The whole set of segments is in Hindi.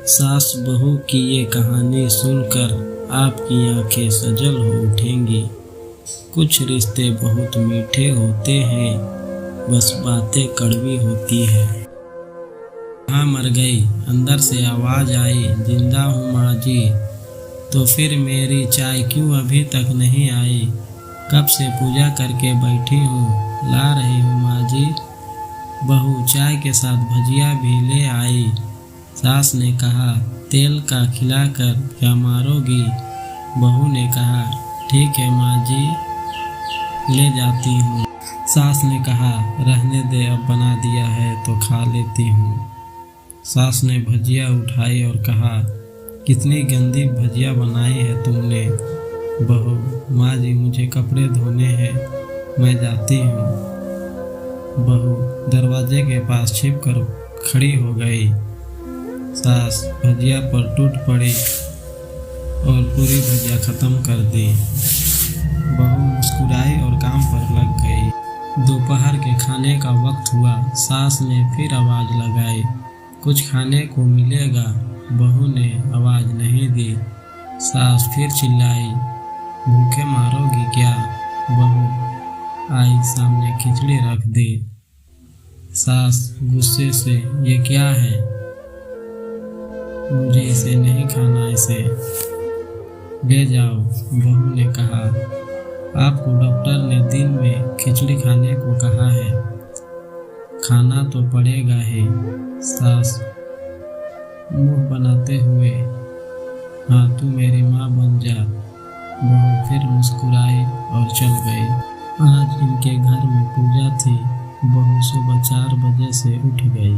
सास बहू की ये कहानी सुनकर आपकी आंखें सजल हो उठेंगी। कुछ रिश्ते बहुत मीठे होते हैं, बस बातें कड़वी होती है। हाँ मर गई, अंदर से आवाज आई, जिंदा हूँ माँ जी। तो फिर मेरी चाय क्यों अभी तक नहीं आई? कब से पूजा करके बैठी हूँ, ला रही हूँ माँ जी। बहू चाय के साथ भजिया भी ले आई। सास ने कहा, तेल का खिलाकर क्या मारोगी? बहू ने कहा, ठीक है माँ जी, ले जाती हूँ। सास ने कहा, रहने दे, अब बना दिया है तो खा लेती हूँ। सास ने भजिया उठाई और कहा, कितनी गंदी भजिया बनाई है तुमने। बहू, माँ जी मुझे कपड़े धोने हैं, मैं जाती हूँ। बहू दरवाजे के पास छिप कर खड़ी हो गई। सास भजिया पर टूट पड़ी और पूरी भजिया खत्म कर दी। बहू मुस्कुराई और काम पर लग गई। दोपहर के खाने का वक्त हुआ। सास ने फिर आवाज लगाई, कुछ खाने को मिलेगा? बहू ने आवाज नहीं दी। सास फिर चिल्लाई, भूखे मारोगी क्या? बहू आई सामने खिचड़ी रख दी। सास गुस्से से, ये क्या है? मुझे इसे नहीं खाना, इसे ले जाओ। बहू ने कहा, आपको डॉक्टर ने दिन में खिचड़ी खाने को कहा है, खाना तो पड़ेगा ही। सास मुंह बनाते हुए, हाँ तू मेरी माँ बन जा। बहू फिर मुस्कुराई और चल गई। आज इनके घर में पूजा थी। बहू सुबह 4 बजे से उठ गई।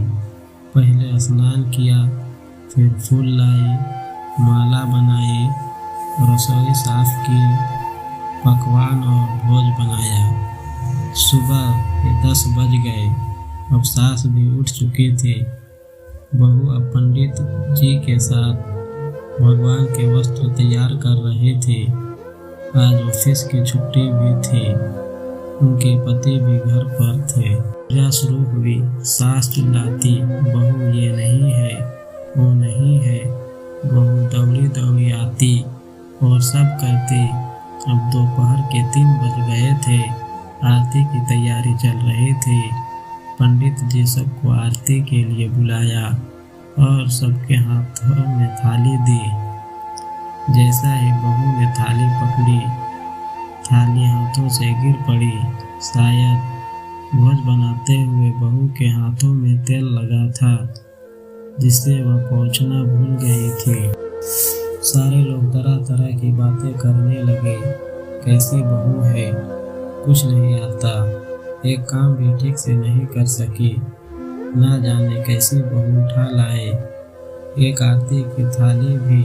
पहले स्नान किया, फिर फूल लाई, माला बनाई, रसोई साफ की, पकवान और भोज बनाया। सुबह के 10 बज गए। अब सास भी उठ चुकी थी। बहू अब पंडित जी के साथ भगवान के वस्त्र तैयार कर रही थी। आज ऑफिस की छुट्टी भी थी। उनके पति भी घर पर थे। पूजा शुरू हुई। सास चिल्लाती, बहू ये नहीं है, वो नहीं है। बहू दौड़ी दौड़ी आती और सब करती। अब दोपहर के 3 बज गए थे। आरती की तैयारी चल रही थी। पंडित जी सबको आरती के लिए बुलाया और सबके हाथों में थाली दी। जैसा ही बहू ने थाली पकड़ी, थाली हाथों से गिर पड़ी। शायद भोज बनाते हुए बहू के हाथों में तेल लगा था, जिससे वह पहुंचना भूल गई थी। सारे लोग तरह तरह की बातें करने लगे। कैसी बहू है, कुछ नहीं आता, एक काम भी ठीक से नहीं कर सकी, ना जाने कैसी बहू उठा लाए, एक आरती की थाली भी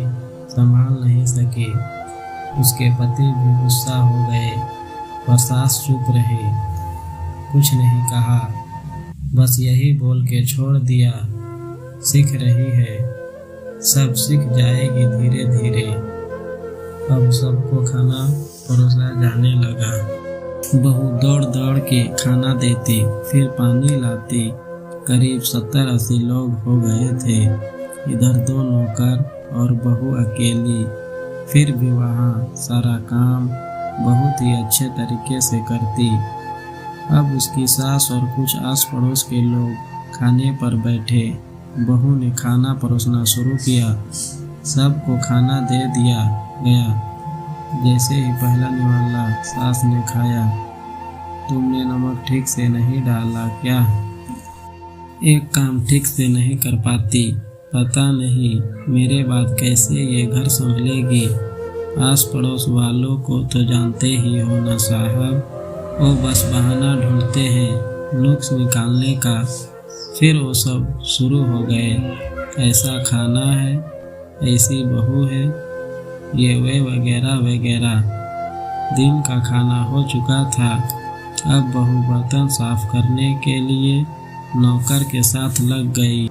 संभाल नहीं सकी। उसके पति भी गुस्सा हो गए, पर सास चुप रही, कुछ नहीं कहा, बस यही बोल के छोड़ दिया, सीख रही है, सब सीख जाएगी धीरे धीरे। अब सबको खाना परोसा जाने लगा। बहू दौड़ दौड़ के खाना देती, फिर पानी लाती। करीब 70-80 लोग हो गए थे। इधर 2 नौकर और बहू अकेली। फिर भी वहाँ सारा काम बहुत ही अच्छे तरीके से करती। अब उसकी सास और कुछ आस पड़ोस के लोग खाने पर बैठे। बहू ने खाना परोसना शुरू किया। सबको खाना दे दिया गया। जैसे ही पहला निवाला सास ने खाया, तुमने नमक ठीक से नहीं डाला क्या? एक काम ठीक से नहीं कर पाती, पता नहीं मेरे बाद कैसे ये घर संभलेगी। आस पड़ोस वालों को तो जानते ही हो ना साहब, वो बस बहाना ढूंढते हैं नुक्स निकालने का। फिर वो सब शुरू हो गए, ऐसा खाना है, ऐसी बहू है, ये वे वगैरह वगैरह। दिन का खाना हो चुका था। अब बहू बर्तन साफ करने के लिए नौकर के साथ लग गई।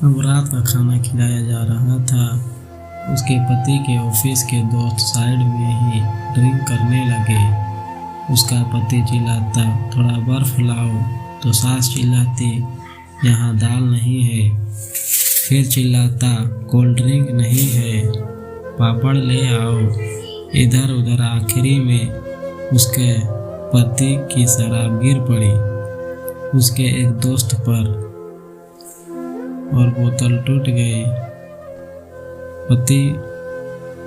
अब रात का खाना खिलाया जा रहा था। उसके पति के ऑफिस के दोस्त साइड में ही ड्रिंक करने लगे। उसका पति चिल्लाता, थोड़ा बर्फ लाओ, तो सास चिल्लाती, यहाँ दाल नहीं है। फिर चिल्लाता, कोल्ड ड्रिंक नहीं है, पापड़ ले आओ। इधर उधर आखिरी में उसके पति की शराब गिर पड़ी उसके एक दोस्त पर और बोतल टूट गई। पति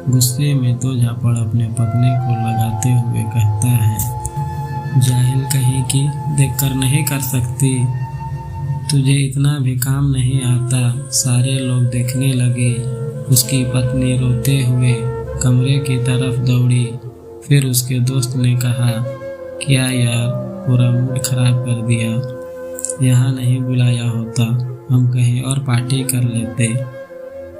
गुस्से में दो झापड़ अपने पत्नी को लगाते हुए कहता है, जाहिल कहीं की, देखकर नहीं कर सकती, तुझे इतना भी काम नहीं आता। सारे लोग देखने लगे। उसकी पत्नी रोते हुए कमरे की तरफ दौड़ी। फिर उसके दोस्त ने कहा, क्या यार, पूरा मूड खराब कर दिया, यहाँ नहीं बुलाया होता, हम कहीं और पार्टी कर लेते।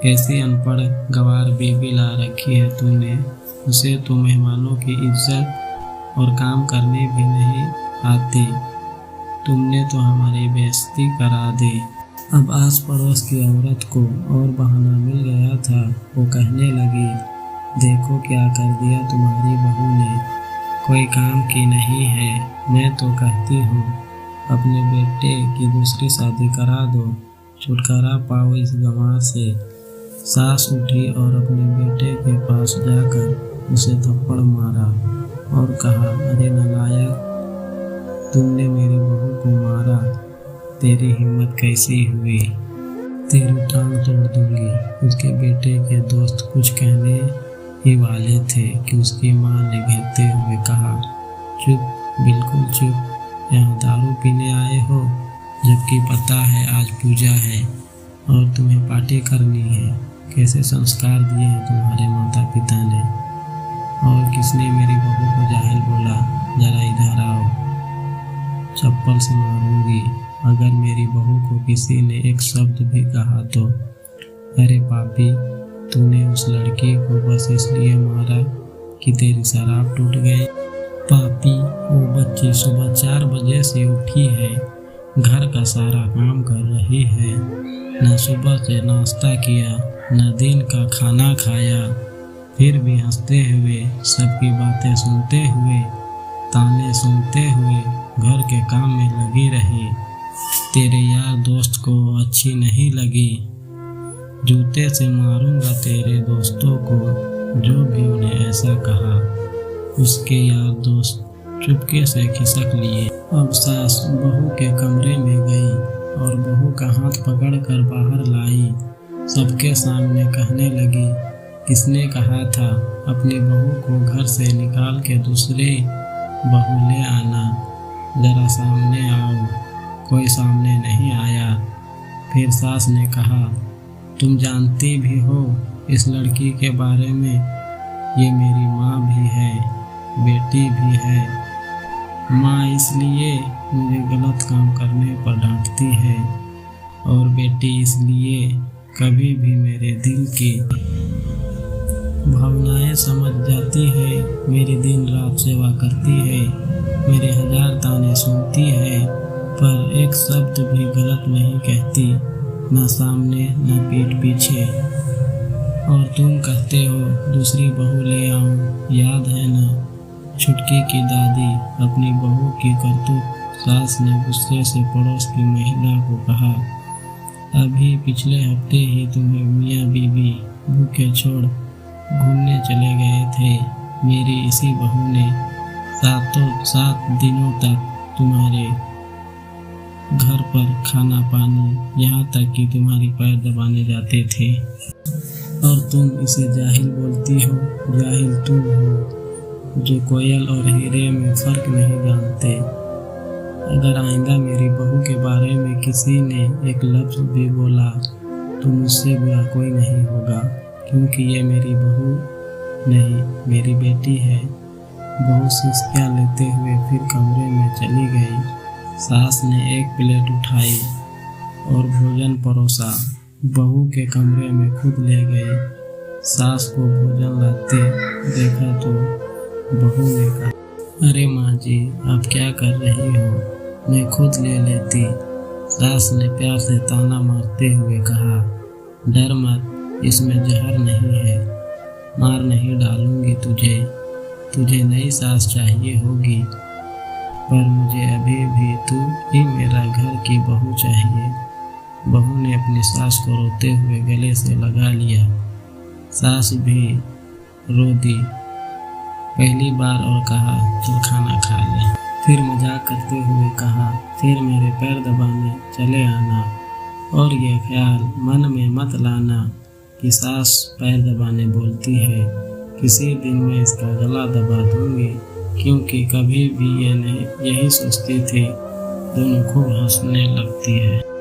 कैसी अनपढ़ गवार बीवी ला रखी है तूने, उसे तो मेहमानों की इज्जत और काम करनी भी नहीं आती। तुमने तो हमारी बेइज्जती करा दी। अब आस पड़ोस की औरत को और बहाना मिल गया था। वो कहने लगी, देखो क्या कर दिया तुम्हारी बहू ने, कोई काम की नहीं है। मैं तो कहती हूँ अपने बेटे की दूसरी शादी करा दो, छुटकारा पाओ इस गंवार से। सास उठी और अपने बेटे के पास जाकर उसे थप्पड़ मारा और कहा, अरे नालायक, तुमने मेरी बहू को मारा, तेरी हिम्मत कैसी हुई, तेरी टांग तोड़ दूंगी। उसके बेटे के दोस्त कुछ कहने ही वाले थे कि उसकी मां ने घेरते हुए कहा, चुप, बिल्कुल चुप, यहाँ दारू पीने आए हो, जबकि पता है आज पूजा है और तुम्हें पार्टी करनी है। कैसे संस्कार दिए हैं तुम्हारे माता पिता ने। और किसने मेरी बहू को जाहिल बोला, जरा इधर आओ, चप्पल से मारूंगी अगर मेरी बहू को किसी ने एक शब्द भी कहा तो। अरे पापी, तूने उस लड़की को बस इसलिए मारा कि तेरी शराब टूट गई। पापी, वो बच्ची सुबह 4 बजे से उठी है, घर का सारा काम कर रही है, न सुबह से नाश्ता किया, न दिन का खाना खाया, फिर भी हंसते हुए, सबकी बातें सुनते हुए, ताने सुनते हुए घर के काम में लगी रही। तेरे यार दोस्त को अच्छी नहीं लगी, जूते से मारूंगा तेरे दोस्तों को जो भी उन्हें ऐसा कहा। उसके यार दोस्त चुपके से खिसक लिए। अब सास बहू के कमरे में गई और बहू का हाथ पकड़कर बाहर लाई। सबके सामने कहने लगी, किसने कहा था अपनी बहू को घर से निकाल के दूसरे बहू ले आना, जरा सामने आओ। कोई सामने नहीं आया। फिर सास ने कहा, तुम जानती भी हो इस लड़की के बारे में, ये मेरी माँ भी है, बेटी भी है। माँ इसलिए मुझे गलत काम करने पर डांटती है और बेटी इसलिए कभी भी मेरे दिल की भावनाएं समझ जाती है, मेरी दिन रात सेवा करती है, मेरे 1000 ताने सुनती है, पर एक शब्द भी गलत नहीं कहती, न सामने न पीठ पीछे। और तुम कहते हो दूसरी बहू ले आऊं, याद है ना छुटकी की दादी अपनी बहू की करतूत। सास ने गुस्से से पड़ोस की महिला को कहा, अभी पिछले हफ्ते ही तुम्हें मियाँ बीबी भूखे छोड़ घूमने चले गए थे। मेरी इसी बहू ने 7 दिनों तक तुम्हारे घर पर खाना पानी, यहाँ तक कि तुम्हारी पैर दबाने जाते थे, और तुम इसे जाहिल बोलती हो। जाहिल तुम हो जो कोयल और हीरे में फर्क नहीं जानते। अगर आइंदा मेरी बहू के बारे में किसी ने एक लफ्ज़ भी बोला तो मुझसे बुरा कोई नहीं होगा, क्योंकि ये मेरी बहू नहीं, मेरी बेटी है। बहू सिसकियाँ लेते हुए फिर कमरे में चली गई। सास ने एक प्लेट उठाई और भोजन परोसा, बहू के कमरे में खुद ले गए। सास को भोजन लाते देखा तो बहू ने कहा, अरे माँ जी, आप क्या कर रही हो, मैं खुद ले लेती। सास ने प्यार से ताना मारते हुए कहा, डर मत, इसमें जहर नहीं है, मार नहीं डालूंगी तुझे नई सास चाहिए होगी, पर मुझे अभी भी तू ही मेरा घर की बहू चाहिए। बहू ने अपनी सास को रोते हुए गले से लगा लिया। सास भी रो दी पहली बार और कहा, चल खाना खा ले। फिर मजाक करते हुए कहा, फिर मेरे पैर दबाने चले आना, और ये ख्याल मन में मत लाना कि सास पैर दबाने बोलती है। किसी दिन मैं इसका गला दबा दूंगी, क्योंकि कभी भी ये नहीं यही सोचती थी। दोनों खूब हंसने लगती है।